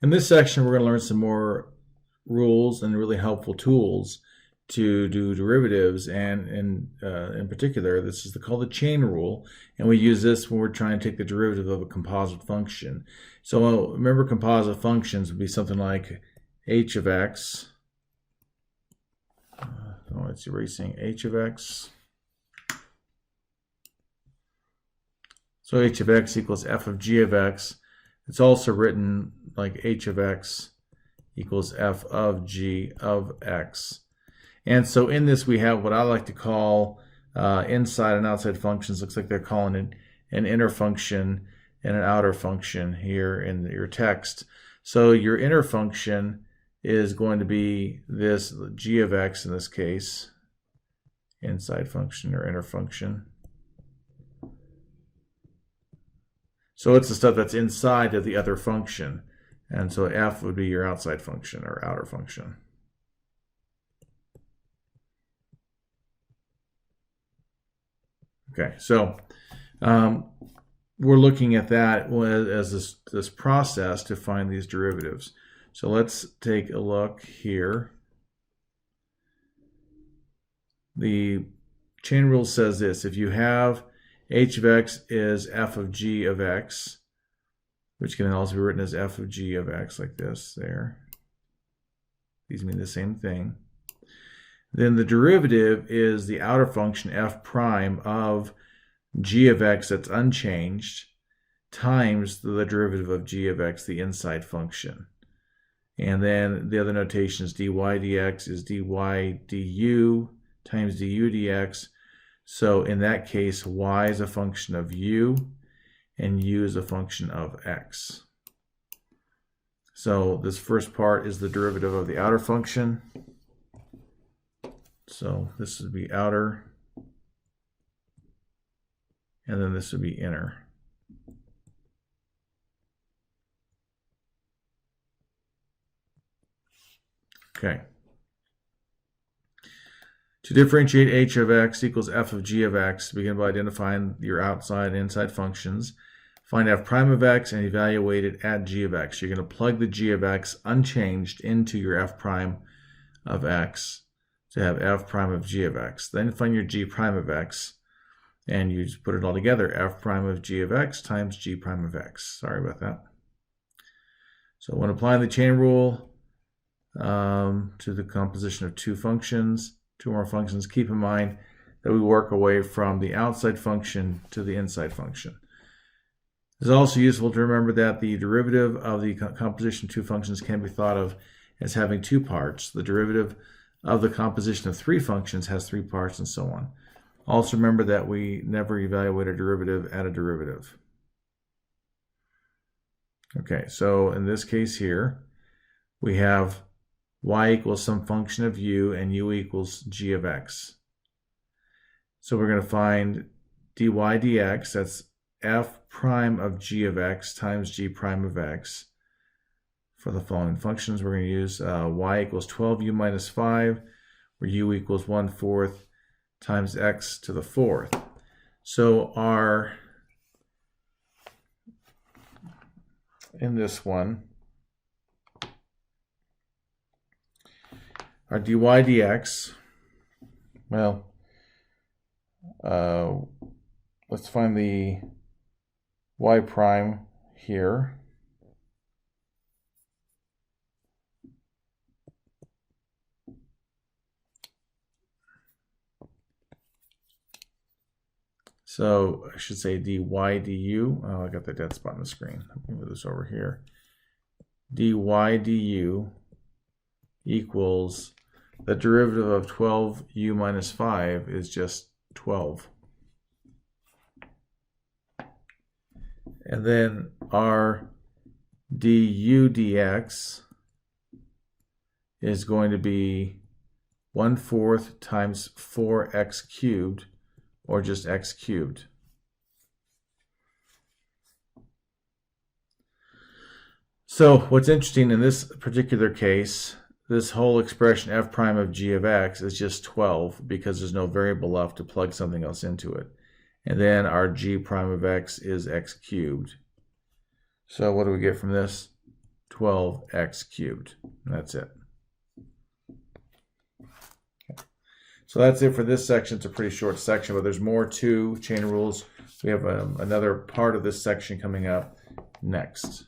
In this section, we're going to learn some more rules and really helpful tools to do derivatives, and in particular, this is called the chain rule, and we use this when we're trying to take the derivative of a composite function. So remember, composite functions would be something like h of x. It's erasing h of x. So h of x equals f of g of x. It's also written like h of x equals f of g of x. And so in this we have what I like to call inside and outside functions. Looks like they're calling it an inner function and an outer function here in your text. So your inner function is going to be this g of x in this case, inside function or inner function. So it's the stuff that's inside of the other function. And so f would be your outside function or outer function. Okay, so we're looking at that as this process to find these derivatives. So let's take a look here. The chain rule says this: if you have h of x is f of g of x, which can also be written as f of g of x like this there. These mean the same thing. Then the derivative is the outer function f prime of g of x that's unchanged times the derivative of g of x, the inside function. And then the other notation is dy dx is dy du times du dx. So in that case, y is a function of u and u is a function of x. So this first part is the derivative of the outer function. So this would be outer, and then this would be inner. Okay. To differentiate h of x equals f of g of x, begin by identifying your outside and inside functions. Find f prime of x and evaluate it at g of x. You're going to plug the g of x unchanged into your f prime of x to have f prime of g of x. Then find your g prime of x, and you just put it all together, f prime of g of x times g prime of x. Sorry about that. So when applying the chain rule to the composition of two more functions, keep in mind that we work away from the outside function to the inside function. It's also useful to remember that the derivative of the composition of two functions can be thought of as having two parts. The derivative of the composition of three functions has three parts, and so on. Also remember that we never evaluate a derivative at a derivative. Okay, so in this case here, we have y equals some function of u and u equals g of x. So we're going to find dy dx, that's f prime of g of x times g prime of x. For the following functions, we're going to use y equals 12u minus 5, where u equals 1/4 times x to the 4th. So in this one, our dy dx, well, let's find the y prime here. So I should say dy du. Oh, I got the dead spot on the screen. Let me move this over here. Dy du equals the derivative of 12u minus 5 is just 12. And then our du dx is going to be 1/4 times 4x cubed, or just x cubed. So what's interesting in this particular case, this whole expression f prime of g of x is just 12 because there's no variable left to plug something else into it. And then our g prime of x is x cubed. So what do we get from this? 12x cubed. That's it. Okay. So that's it for this section. It's a pretty short section, but there's more to chain rules. We have another part of this section coming up next.